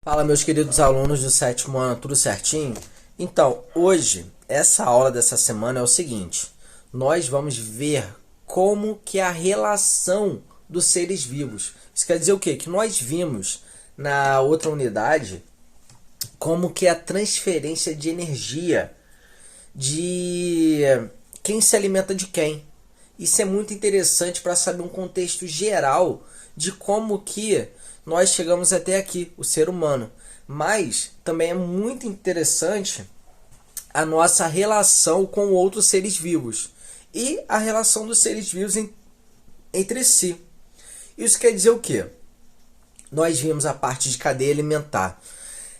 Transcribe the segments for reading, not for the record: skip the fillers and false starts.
Fala, meus queridos alunos do sétimo ano, tudo certinho? Então, hoje, essa aula dessa semana é o seguinte: nós vamos ver como que é a relação dos seres vivos. Isso quer dizer o quê? Que nós vimos na outra unidade como que é a transferência de energia de quem se alimenta de quem. Isso é muito interessante para saber um contexto geral de como que nós chegamos até aqui, o ser humano. Mas também é muito interessante a nossa relação com outros seres vivos e a relação dos seres vivos entre si. Isso quer dizer o quê? Nós vimos a parte de cadeia alimentar.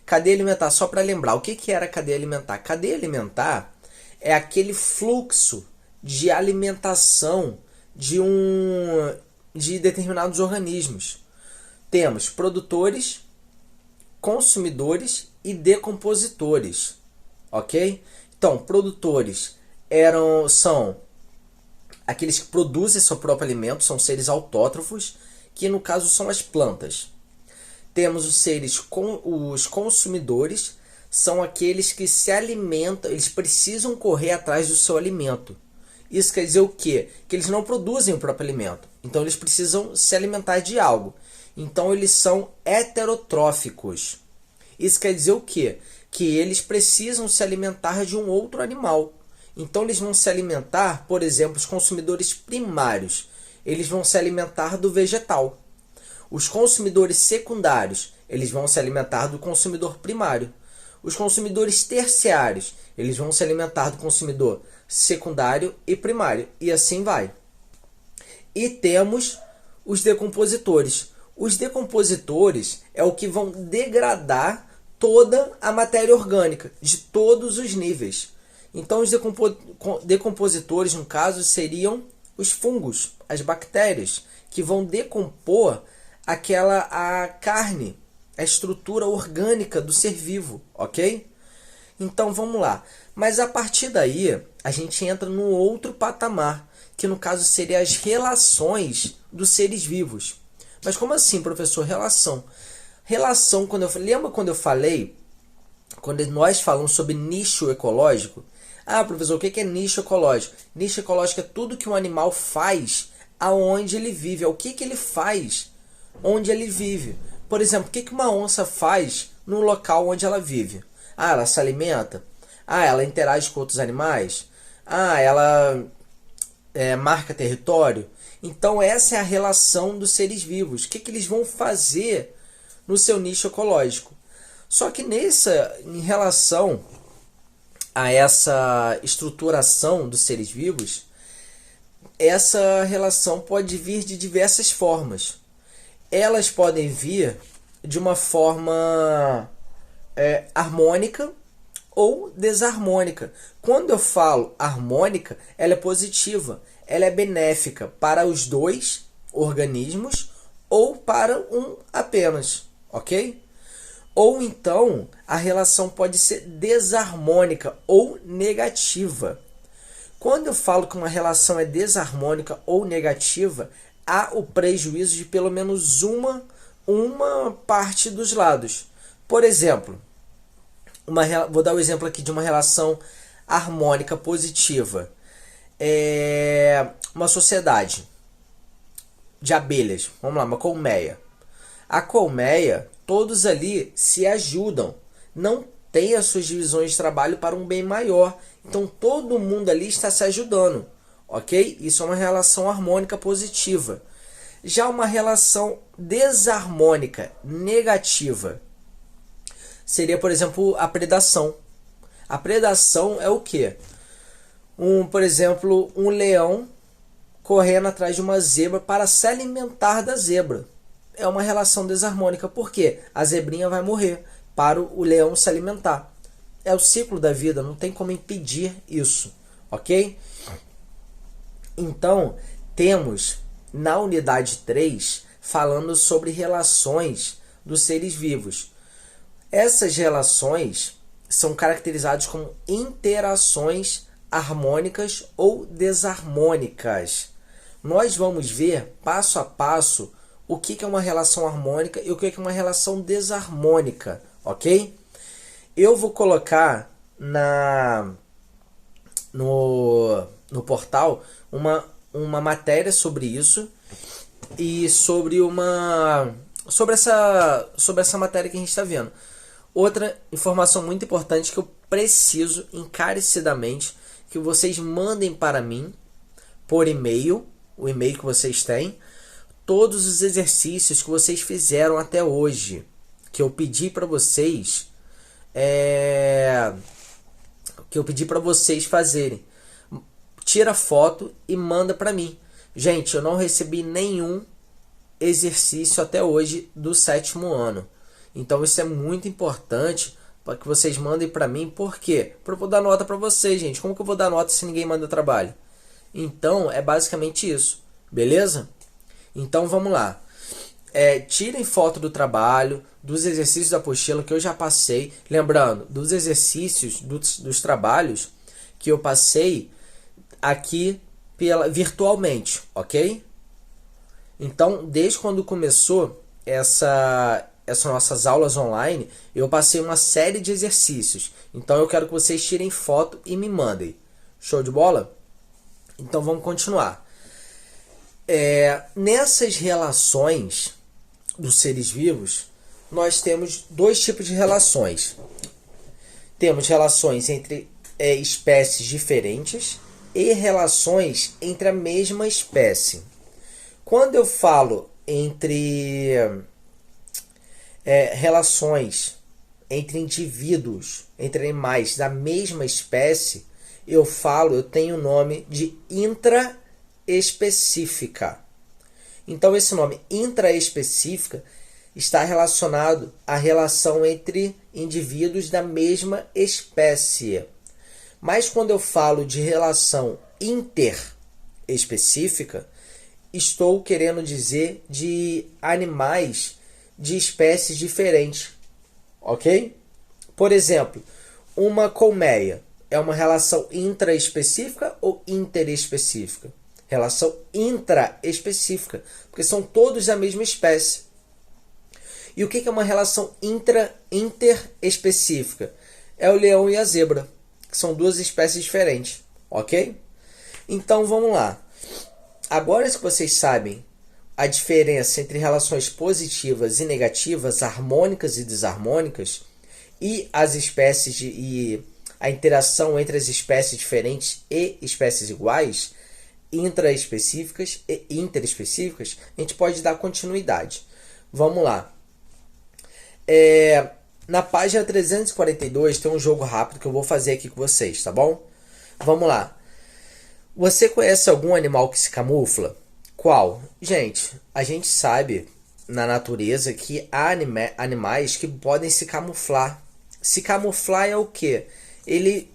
Cadeia alimentar, só para lembrar, o que era cadeia alimentar? Cadeia alimentar é aquele fluxo de alimentação de determinados organismos. Temos produtores, consumidores e decompositores, ok? Então, produtores são aqueles que produzem seu próprio alimento, são seres autótrofos, que no caso são as plantas. Temos os consumidores, são aqueles que se alimentam, eles precisam correr atrás do seu alimento. Isso quer dizer o quê? Que eles não produzem o próprio alimento, então eles precisam se alimentar de algo. Então eles são heterotróficos. Isso quer dizer o quê? Que eles precisam se alimentar de um outro animal. Então eles vão se alimentar, por exemplo, os consumidores primários, eles vão se alimentar do vegetal. Os consumidores secundários, eles vão se alimentar do consumidor primário. Os consumidores terciários, eles vão se alimentar do consumidor secundário e primário. E assim vai. E temos os decompositores. Os decompositores é o que vão degradar toda a matéria orgânica, de todos os níveis. Então, os decompositores, no caso, seriam os fungos, as bactérias, que vão decompor a carne, a estrutura orgânica do ser vivo, ok? Então, vamos lá. Mas a partir daí, a gente entra num outro patamar, que no caso seria as relações dos seres vivos. Mas como assim, professor? Relação. Relação, lembra quando eu falei, quando nós falamos sobre nicho ecológico? Ah, professor, o que é nicho ecológico? Nicho ecológico é tudo que um animal faz aonde ele vive. É o que ele faz onde ele vive. Por exemplo, o que uma onça faz no local onde ela vive? Ah, ela se alimenta? Ah, ela interage com outros animais? Ah, ela marca território? Então essa é a relação dos seres vivos. O que eles vão fazer no seu nicho ecológico? Só que em relação a essa estruturação dos seres vivos, essa relação pode vir de diversas formas. Elas podem vir de uma forma harmônica ou desarmônica. Quando eu falo harmônica, ela é positiva, ela é benéfica para os dois organismos ou para um apenas, ok? Ou então a relação pode ser desarmônica ou negativa. Quando eu falo que uma relação é desarmônica ou negativa, há o prejuízo de pelo menos uma parte dos lados. Por exemplo, vou dar o exemplo aqui de uma relação harmônica positiva. Uma sociedade de abelhas, vamos lá, uma colmeia. A colmeia, todos ali se ajudam, não tem as suas divisões de trabalho para um bem maior. Então todo mundo ali está se ajudando, ok? Isso é uma relação harmônica positiva. Já uma relação desarmônica negativa seria, por exemplo, a predação. A predação é o quê? Por exemplo, um leão correndo atrás de uma zebra para se alimentar da zebra. É uma relação desarmônica. Por quê? A zebrinha vai morrer para o leão se alimentar. É o ciclo da vida, não tem como impedir isso, ok? Então, temos na unidade 3 falando sobre relações dos seres vivos. Essas relações são caracterizadas como interações harmônicas ou desarmônicas. Nós vamos ver passo a passo o que é uma relação harmônica e o que é uma relação desarmônica, ok? Eu vou colocar no portal uma matéria sobre isso e sobre essa matéria que a gente está vendo. Outra informação muito importante que eu preciso encarecidamente que vocês mandem para mim por e-mail, o e-mail que vocês têm, todos os exercícios que vocês fizeram até hoje, que eu pedi para vocês fazerem. Tira foto e manda para mim. Gente, eu não recebi nenhum exercício até hoje do 7º ano. Então isso é muito importante para que vocês mandem para mim. Por quê? Para eu vou dar nota para vocês, gente. Como que eu vou dar nota se ninguém manda trabalho? Então é basicamente isso. Beleza? Então vamos lá. Tirem foto do trabalho, dos exercícios da apostila que eu já passei. Lembrando, dos exercícios, dos trabalhos que eu passei aqui virtualmente, ok? Então, desde quando começou essas nossas aulas online, eu passei uma série de exercícios. Então, eu quero que vocês tirem foto e me mandem. Show de bola? Então, vamos continuar. Nessas relações dos seres vivos, nós temos dois tipos de relações. Temos relações entre espécies diferentes e relações entre a mesma espécie. Quando eu falo entre relações entre indivíduos, entre animais da mesma espécie, eu tenho o nome de intraespecífica. Então esse nome intraespecífica está relacionado à relação entre indivíduos da mesma espécie. Mas quando eu falo de relação interespecífica, estou querendo dizer de animais de espécies diferentes, ok? Por exemplo, uma colmeia é uma relação intraespecífica ou interespecífica? Relação intraespecífica, porque são todos da mesma espécie. E o que é uma relação interespecífica? É o leão e a zebra, que são duas espécies diferentes, ok? Então vamos lá. Agora que vocês sabem a diferença entre relações positivas e negativas, harmônicas e desarmônicas, e as espécies e a interação entre as espécies diferentes e espécies iguais, intraespecíficas e interespecíficas, a gente pode dar continuidade. Vamos lá. Na página 342 tem um jogo rápido que eu vou fazer aqui com vocês, tá bom? Vamos lá. Você conhece algum animal que se camufla? Qual? Gente, a gente sabe na natureza que há animais que podem se camuflar. Se camuflar é o quê? Ele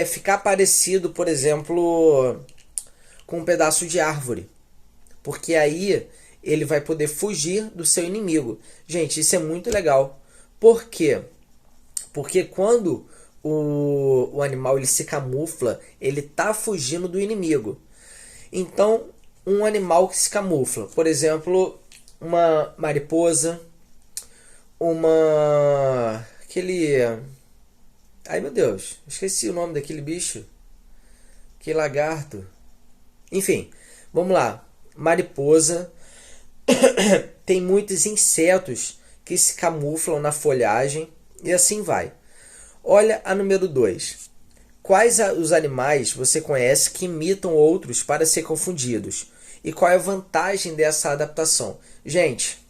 ficar parecido, por exemplo, com um pedaço de árvore. Porque aí ele vai poder fugir do seu inimigo. Gente, isso é muito legal. Por quê? Porque quando o animal ele se camufla, ele está fugindo do inimigo. Então, um animal que se camufla, por exemplo, uma mariposa, ai meu Deus, esqueci o nome daquele bicho. Que lagarto. Enfim, vamos lá. Mariposa. Tem muitos insetos que se camuflam na folhagem e assim vai. Olha a número 2. Quais os animais você conhece que imitam outros para ser confundidos? E qual é a vantagem dessa adaptação? Gente,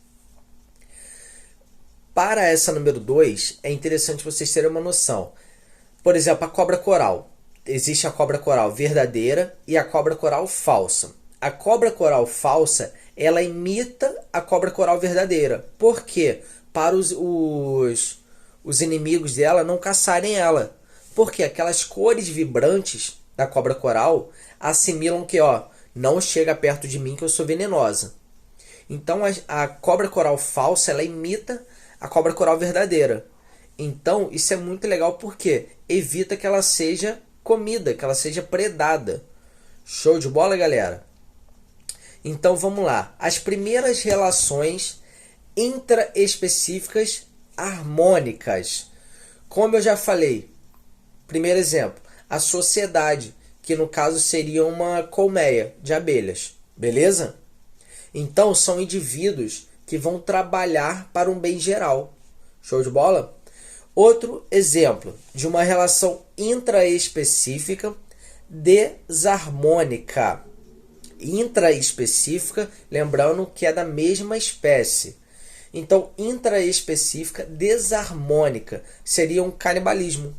para essa número 2, é interessante vocês terem uma noção. Por exemplo, a cobra coral. Existe a cobra coral verdadeira e a cobra coral falsa. A cobra coral falsa, ela imita a cobra coral verdadeira. Por quê? Para os inimigos dela não caçarem ela. Porque aquelas cores vibrantes da cobra coral assimilam que, não chega perto de mim que eu sou venenosa. Então a cobra coral falsa, ela imita a cobra coral verdadeira. Então isso é muito legal porque evita que ela seja comida, que ela seja predada. Show de bola, galera? Então vamos lá. As primeiras relações intraespecíficas harmônicas. Como eu já falei, primeiro exemplo, a sociedade, que no caso seria uma colmeia de abelhas, beleza? Então são indivíduos que vão trabalhar para um bem geral. Show de bola? Outro exemplo de uma relação intraespecífica desarmônica. Intraespecífica, lembrando que é da mesma espécie. Então, intraespecífica desarmônica seria um canibalismo.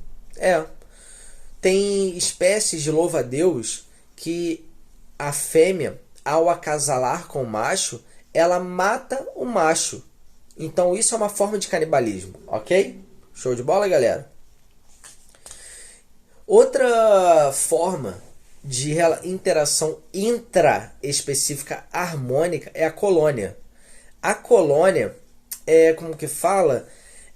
Tem espécies de louva-a-Deus que a fêmea, ao acasalar com o macho, ela mata o macho. Então, isso é uma forma de canibalismo, ok? Show de bola, galera? Outra forma de interação intraespecífica harmônica é a colônia. A colônia é, como que fala,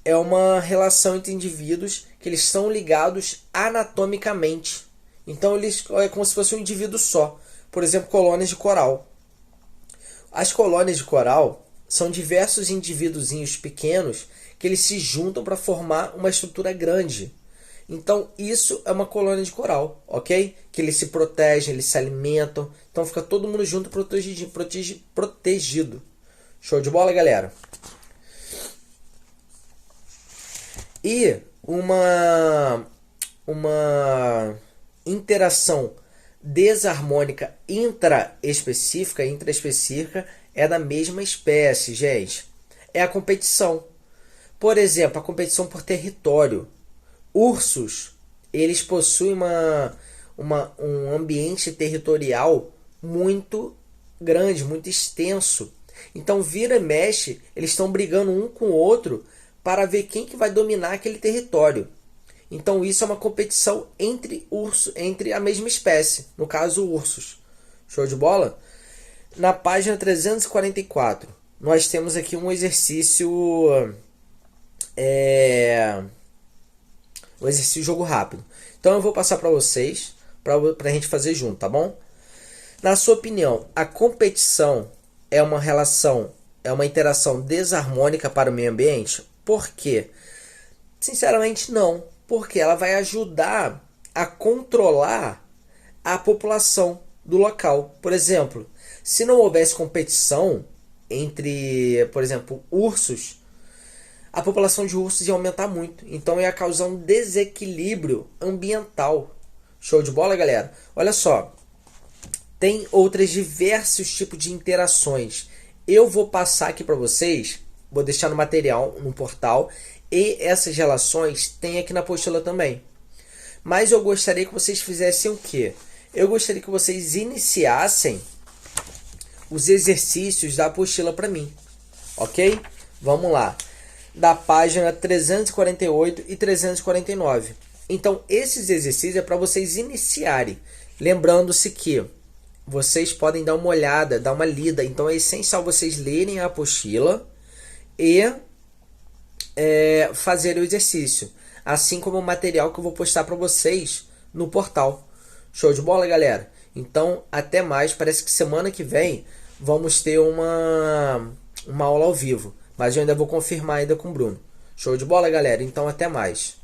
é uma relação entre indivíduos que eles são ligados anatomicamente. Então eles é como se fosse um indivíduo só. Por exemplo, colônias de coral. As colônias de coral são diversos indivíduozinhos pequenos que eles se juntam para formar uma estrutura grande. Então isso é uma colônia de coral, ok? Que eles se protegem, eles se alimentam. Então fica todo mundo junto protegido. Show de bola, galera? E uma interação desarmônica intraespecífica é da mesma espécie, gente. É a competição. Por exemplo, a competição por território. Ursos, eles possuem um ambiente territorial muito grande, muito extenso. Então, vira e mexe, eles estão brigando um com o outro para ver quem que vai dominar aquele território. Então, isso é uma competição entre ursos, entre a mesma espécie, no caso, ursos. Show de bola? Na página 344, nós temos aqui um exercício... um exercício jogo rápido. Então, eu vou passar para vocês, para a gente fazer junto, tá bom? Na sua opinião, a competição é uma interação desarmônica para o meio ambiente? Por quê? Sinceramente, não. Porque ela vai ajudar a controlar a população do local. Por exemplo, se não houvesse competição entre, por exemplo, ursos, a população de ursos ia aumentar muito. Então ia causar um desequilíbrio ambiental. Show de bola, galera? Olha só. Tem outros diversos tipos de interações. Eu vou passar aqui para vocês. Vou deixar no material, no portal. E essas relações tem aqui na apostila também. Mas eu gostaria que vocês fizessem o quê? Eu gostaria que vocês iniciassem os exercícios da apostila para mim. Ok? Vamos lá. Da página 348 e 349. Então, esses exercícios é para vocês iniciarem. Lembrando-se que vocês podem dar uma olhada, dar uma lida. Então, é essencial vocês lerem a apostila e fazer o exercício, assim como o material que eu vou postar para vocês no portal. Show de bola, galera? Então, até mais. Parece que semana que vem vamos ter uma aula ao vivo, mas eu ainda vou confirmar ainda com o Bruno. Show de bola, galera? Então, até mais.